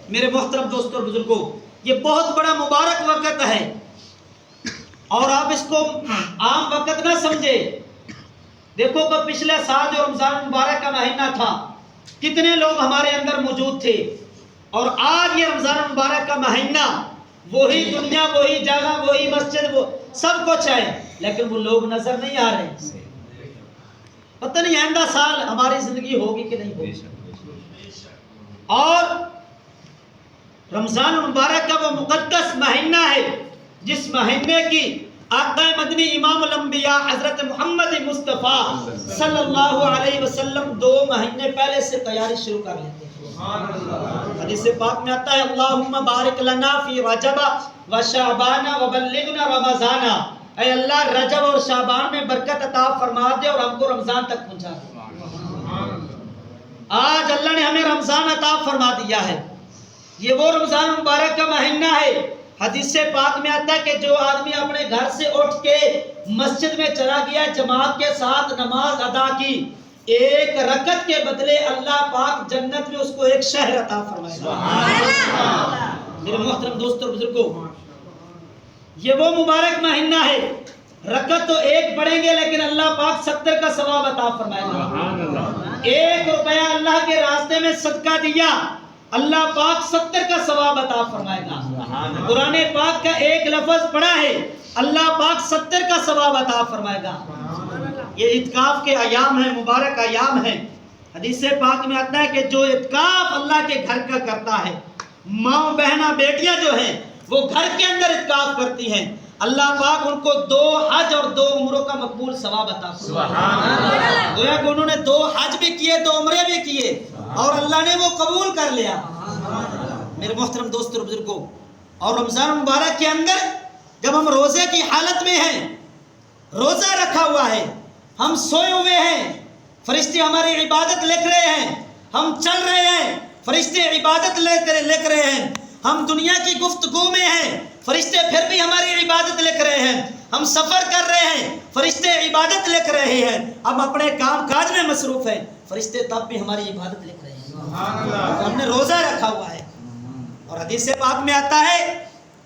میرے محترم دوستوں اور بزرگوں، یہ بہت بڑا مبارک وقت ہے اور آپ اس کو عام وقت نہ سمجھے۔ دیکھو کہ پچھلے سال جو رمضان مبارک کا مہینہ تھا، کتنے لوگ ہمارے اندر موجود تھے، اور آج یہ رمضان مبارک کا مہینہ، وہی دنیا، وہی جگہ، وہی مسجد، وہ سب کچھ ہے، لیکن وہ لوگ نظر نہیں آ رہے۔ پتہ نہیں آئندہ سال ہماری زندگی ہوگی کہ نہیں ہوگی۔ اور رمضان مبارک کا وہ مقدس مہینہ ہے جس مہینے کی آقا مدنی امام الانبیاء حضرت محمد مصطفیٰ صلی اللہ علیہ وسلم 2 مہینے پہلے سے تیاری شروع کر لیتے ہیں۔ حدیث پاک میں آتا ہے اللہم بارک لنا فی رجب و شعبان و بلغنا رمضان، اے اللہ رجب اور شعبان میں برکت عطا فرما دے اور ہم کو رمضان تک پہنچا دے۔ آج اللہ نے ہمیں رمضان عطا فرما دیا ہے۔ یہ وہ رمضان مبارک کا مہینہ ہے، حدیث پاک میں آتا ہے کہ جو آدمی اپنے گھر سے اٹھ کے مسجد میں چلا گیا، جماعت کے ساتھ نماز ادا کی، 1 رکعت کے بدلے اللہ پاک جنت میں اس کو 1 شہر عطا فرمائے گا۔ میرے محترم دوستوں اور بزرگوں، یہ وہ مبارک مہینہ ہے، رکعت تو 1 پڑھیں گے لیکن اللہ پاک 70 کا ثواب عطا فرمائے گا۔ 1 روپیہ اللہ کے راستے میں صدقہ دیا، اللہ پاک 70 کا ثواب عطا فرمائے گا۔ قرآن پاک کا 1 لفظ پڑھا ہے، اللہ پاک 70 کا ثواب عطا فرمائے گا۔ یہ اعتکاف کے ایام ہیں، مبارک ایام ہیں۔ حدیث پاک میں آتا ہے کہ جو اعتکاف اللہ کے گھر کا کرتا ہے، ماں بہنہ بیٹیاں جو ہیں وہ گھر کے اندر اعتکاف کرتی ہیں، اللہ پاک ان کو 2 حج اور 2 عمروں کا مقبول ثواب عطا فرمائے۔ گویا کہ انہوں نے 2 حج بھی کیے، 2 عمرے بھی کیے اور اللہ نے وہ قبول کر لیا۔ میرے محترم دوستوں اور بزرگوں، اور رمضان مبارک کے اندر جب ہم روزے کی حالت میں ہیں، روزہ رکھا ہوا ہے، ہم سوئے ہوئے ہیں، فرشتے ہماری عبادت لکھ رہے ہیں، ہم چل رہے ہیں، فرشتے عبادت لکھ رہے ہیں، ہم دنیا کی گفتگو میں ہیں، فرشتے پھر بھی ہماری عبادت لکھ رہے ہیں، ہم سفر کر رہے ہیں، فرشتے عبادت لکھ رہے ہیں، ہم اپنے کام کاج میں مصروف ہیں، فرشتے تب بھی ہماری عبادت لکھ رہے ہیں۔ ہم نے روزہ رکھا ہوا ہے، اور حدیث پاک میں آتا ہے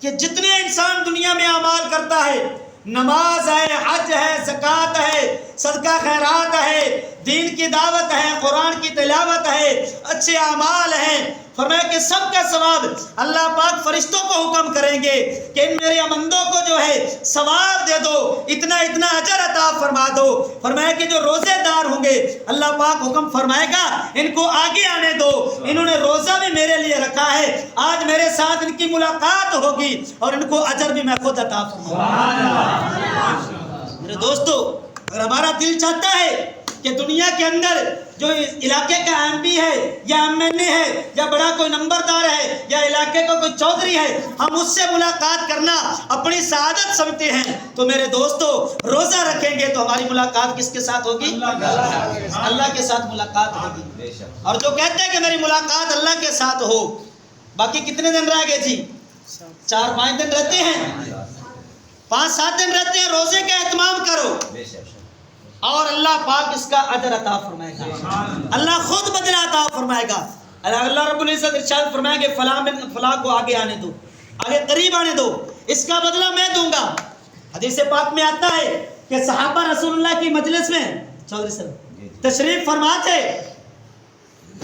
کہ جتنے انسان دنیا میں اعمال کرتا ہے، نماز ہے، حج ہے، زکوٰۃ ہے، صدقہ خیرات ہے، دین کی دعوت ہے، قرآن کی تلاوت ہے، اچھے اعمال ہیں، فرمایا کہ سب کا ثواب اللہ پاک فرشتوں کو حکم کریں گے کہ ان میرے بندوں کو جو ہے ثواب دے دو، اتنا اتنا اجر عطا فرما دو۔ فرمایا کہ جو روزے دار ہوں گے اللہ پاک حکم فرمائے گا ان کو آگے آنے دو، انہوں نے روزہ بھی میرے لیے رکھا ہے، آج میرے ساتھ ان کی ملاقات ہوگی اور ان کو اجر بھی میں خود عطا فرماؤں گا۔ میرے دوستو، اگر ہمارا دل چاہتا ہے کہ دنیا کے اندر جو علاقے کا ایم پی ہے یا ایم این اے ہے یا بڑا کوئی نمبردار ہے یا علاقے کا کوئی چودھری ہے، ہم اس سے ملاقات کرنا اپنی سعادت سمجھتے ہیں، تو میرے دوستو روزہ رکھیں گے تو ہماری ملاقات کس کے ساتھ ہوگی؟ اللہ کے ساتھ ملاقات ہوگی۔ اور جو کہتے ہیں کہ میری ملاقات اللہ کے ساتھ ہو، باقی کتنے دن رہ گئے جی؟ 4-5 دن رہتے ہیں، 5-7 دن رہتے ہیں، روزے کا اہتمام کرو اور اللہ پاک اس کا اجر عطا فرمائے گا، اللہ خود بدلہ عطا فرمائے گا۔ اللہ رب العزت ارشاد فرمائیں گے فلاں کو آگے آنے دو، آگے قریب آنے دو، اس کا بدلہ میں دوں گا۔ حدیث پاک میں آتا ہے کہ صحابہ رسول اللہ کی مجلس میں چودھری صاحب تشریف فرما تھے،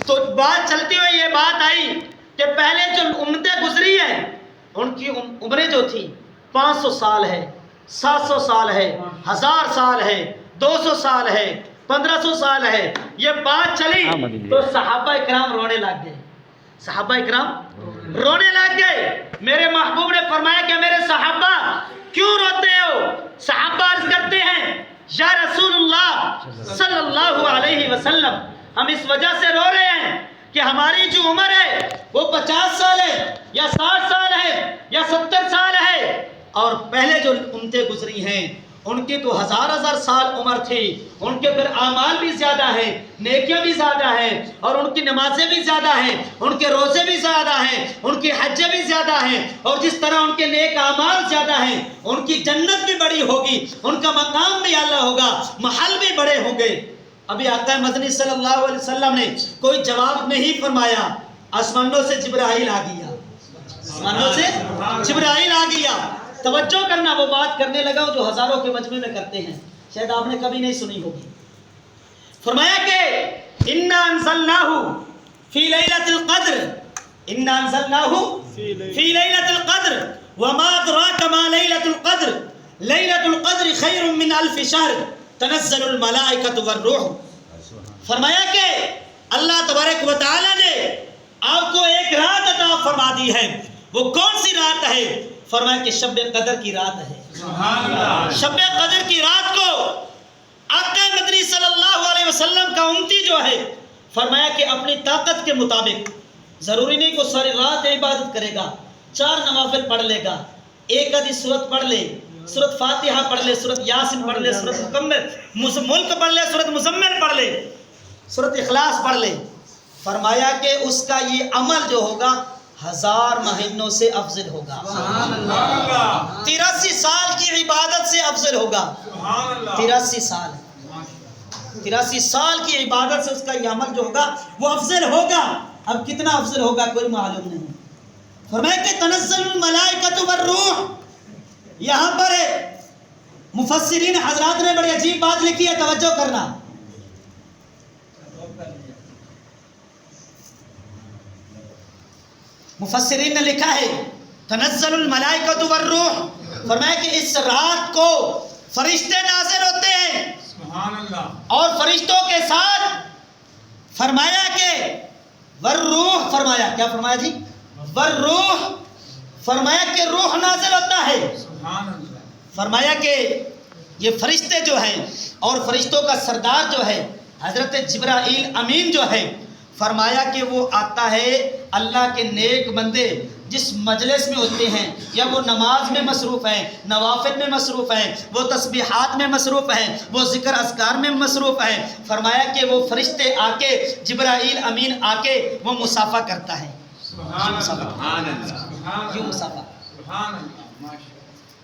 تو بات چلتی ہوئی یہ بات آئی کہ پہلے جو امتیں گزری ہیں ان کی عمریں جو تھی 500 سال ہے، 700 سال ہے، 1000 سال ہے، 200 سال ہے، 1500 سال ہے، یہ بات چلی تو صحابہ اکرام رونے لگ گئے، صحابہ اکرام رونے لگ گئے۔ میرے محبوب نے فرمایا کہ میرے صحابہ کیوں روتے ہو؟ صحابہ عرض کرتے ہیں یا رسول اللہ صلی اللہ علیہ وسلم، ہم اس وجہ سے رو رہے ہیں کہ ہماری جو عمر ہے وہ 50 سال ہے یا 60 سال ہے یا 70 سال ہے، اور پہلے جو امتیں گزری ہیں ان کی تو 1000 سال عمر تھی، ان کے پھر اعمال بھی زیادہ ہیں، نیکیاں بھی زیادہ ہیں، اور ان کی نمازیں بھی زیادہ ہیں، ان کے روزے بھی زیادہ ہیں، ان کی حجیں بھی زیادہ ہیں، اور جس طرح ان کے نیک اعمال زیادہ ہیں ان کی جنت بھی بڑی ہوگی، ان کا مقام بھی اعلیٰ ہوگا، محل بھی بڑے ہوں گے۔ ابھی آقا مدنی صلی اللہ علیہ وسلم نے کوئی جواب نہیں فرمایا، آسمانوں سے جبرائیل آ گیا، آسمانوں سے جبرائیل آ گیا۔ توجہ کرنا، وہ بات کرنے لگا جو ہزاروں کے مجمع میں کرتے ہیں، شاید آپ نے کبھی نہیں سنی ہوگی۔ فرمایا کہ انا انزلناہ فی لیلۃ القدر، انا انزلناہ فی لیلۃ القدر وما ادراک ما لیلۃ القدر، لیلۃ القدر خیر من الف شہر تنزل الملائکۃ والروح۔ فرمایا کہ اللہ تبارک و تعالی نے آپ کو ایک رات عطا فرما دی ہے، وہ کون سی رات ہے؟ فرمایا کہ شب قدر کی رات ہے۔ شب قدر کی رات کو آقا مدنی صلی اللہ علیہ وسلم کا امتی جو ہے، فرمایا کہ اپنی طاقت کے مطابق، ضروری نہیں کہ ساری رات عبادت کرے گا، 4 نوافل پڑھ لے گا، ایک آدھی سورت پڑھ لے، سورت فاتحہ پڑھ لے، سورت یاسین پڑھ لے، سورت ملک پڑھ لے، سورت مزمل پڑھ لے، سورت اخلاص پڑھ لے، فرمایا کہ اس کا یہ عمل جو ہوگا 1000 مہینوں سے افضل ہوگا، 83 سال کی عبادت سے افضل ہوگا، 83 سال کی عبادت سے اس کا یہ عمل جو ہوگا وہ افضل ہوگا۔ اب کتنا افضل ہوگا کوئی معلوم نہیں۔ فرمایا کہ تنزل الملائکۃ والروح، یہاں پر مفسرین حضرات نے بڑی عجیب بات لکھی ہے، توجہ کرنا۔ مفسرین نے لکھا ہے تنزل الملائکۃ والروح، فرمایا کہ اس رات کو فرشتے نازل ہوتے ہیں، اور فرشتوں کے ساتھ فرمایا کہ والروح، فرمایا کیا فرمایا جی؟ والروح، فرمایا کہ روح نازل ہوتا ہے۔ فرمایا کہ یہ فرشتے جو ہیں اور فرشتوں کا سردار جو ہے حضرت جبرائیل امین جو ہے، فرمایا کہ وہ آتا ہے اللہ کے نیک بندے جس مجلس میں ہوتے ہیں، یا وہ نماز میں مصروف ہیں، نوافل میں مصروف ہیں، وہ تسبیحات میں مصروف ہیں، وہ ذکر اذکار میں مصروف ہیں، فرمایا کہ وہ فرشتے آ کے، جبرائیل امین آ کے وہ مصافحہ کرتا ہے۔ کیوں مصافحہ؟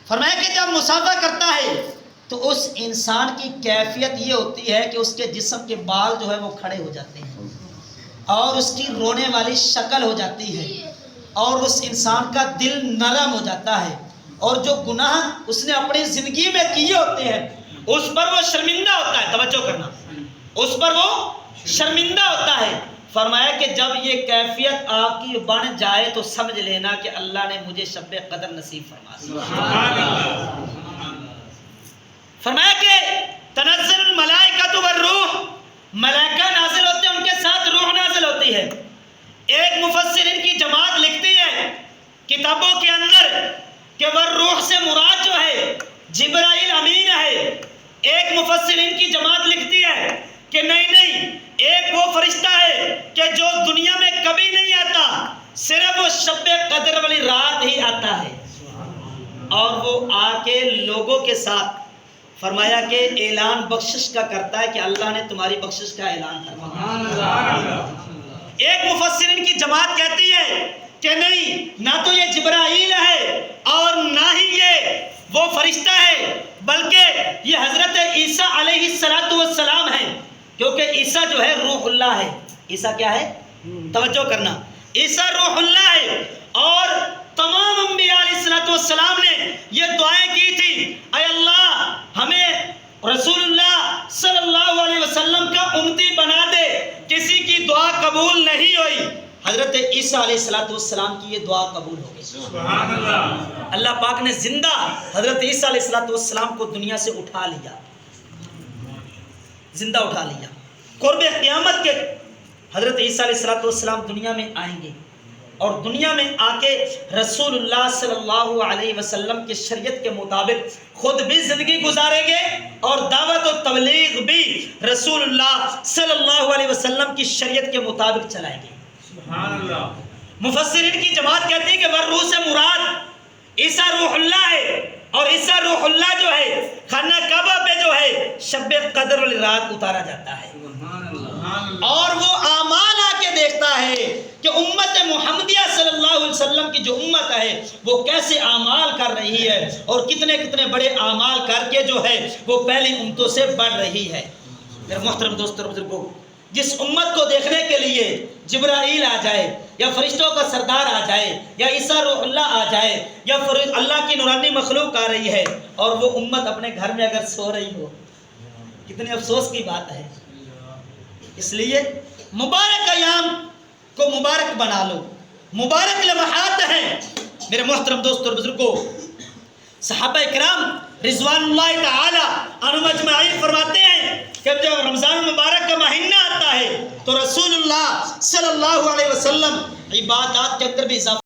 فرمایا کہ جب مصافحہ کرتا ہے تو اس انسان کی کیفیت یہ ہوتی ہے کہ اس کے جسم کے بال جو ہے وہ کھڑے ہو جاتے ہیں، اور اس کی رونے والی شکل ہو جاتی ہے، اور اس انسان کا دل نرم ہو جاتا ہے، اور جو گناہ اس نے اپنی زندگی میں کیے ہوتے ہیں اس پر وہ شرمندہ ہوتا ہے۔ توجہ کرنا، اس پر وہ شرمندہ ہوتا ہے۔ فرمایا کہ جب یہ کیفیت آپ کی بن جائے تو سمجھ لینا کہ اللہ نے مجھے شب قدر نصیب فرما دیا۔ فرمایا کہ تنزل الملائکۃ والروح، ملائکہ نازل ہوتے ہیں، ان کے ساتھ روح نازل ہوتی ہے۔ ایک مفسرین کی جماعت لکھتی ہے کتابوں کے اندر کہ والروح سے مراد جو ہے جبرائیل امین ہے۔ ایک مفسرین کی جماعت لکھتی ہے کہ نہیں، ایک وہ فرشتہ ہے کہ جو دنیا میں کبھی نہیں آتا، صرف وہ شب قدر والی رات ہی آتا ہے، اور وہ آ کے لوگوں کے ساتھ فرمایا کہ اعلان بخشش کا کرتا ہے کہ اللہ نے تمہاری بخشش کا اعلان کروایا۔ ایک مفسرین کی جماعت کہتی ہے کہ نہیں، نہ تو یہ جبرائیل ہے اور نہ ہی یہ وہ فرشتہ ہے، بلکہ یہ حضرت عیسیٰ علیہ السلام ہے، کیونکہ عیسیٰ جو ہے روح اللہ ہے۔ عیسیٰ کیا ہے؟ توجہ کرنا، عیسیٰ روح اللہ ہے، اور تمام انبیاء علیہ السلام نے یہ دعائیں کی تھی، اے اللہ ہمیں رسول اللہ صلی اللہ علیہ وسلم کا امتی بنا دے۔ کسی کی دعا قبول نہیں ہوئی، حضرت عیسیٰ علیہ السلام کی یہ دعا قبول ہو گئی۔ سبحان اللہ۔ اللہ پاک نے زندہ حضرت عیسیٰ علیہ السلام کو دنیا سے اٹھا لیا، زندہ اٹھا لیا۔ قرب قیامت کے حضرت عیسیٰ علیہ السلام دنیا میں آئیں گے، اور دنیا میں آ کے رسول اللہ صلی اللہ علیہ وسلم کی شریعت کے مطابق خود بھی زندگی گزاریں گے، اور دعوت و تبلیغ بھی رسول اللہ صلی اللہ علیہ وسلم کی شریعت کے مطابق چلائیں گے۔ سبحان اللہ۔ مفسرین کی جماعت کہتی ہے کہ والروح سے مراد عیسیٰ روح اللہ ہے، اور عیسیٰ روح اللہ جو ہے خانہ کعبہ پہ جو ہے شب قدر والی رات اتارا جاتا ہے، اور وہ اعمال آ کے دیکھتا ہے کہ امت محمدیہ صلی اللہ علیہ وسلم کی جو امت ہے وہ کیسے اعمال کر رہی ہے، اور کتنے کتنے بڑے اعمال کر کے جو ہے وہ پہلی امتوں سے بڑھ رہی ہے۔ میرے محترم دوستو بزرگوں، جس امت کو دیکھنے کے لیے جبرائیل آ جائے یا فرشتوں کا سردار آ جائے یا عیسیٰ روح اللہ آ جائے یا اللہ کی نورانی مخلوق آ رہی ہے اور وہ امت اپنے گھر میں اگر سو رہی ہو، کتنے افسوس کی بات ہے۔ اس لیے مبارک ایام کو مبارک بنا لو، مبارک لمحات ہیں میرے محترم دوستوں اور بزرگوں۔ صحابہ کرام رضوان اللہ تعالی عنہم اجمعین فرماتے ہیں کہ جب رمضان المبارک کا مہینہ آتا ہے تو رسول اللہ صلی اللہ علیہ وسلم عبادات کے اندر بھی اضافہ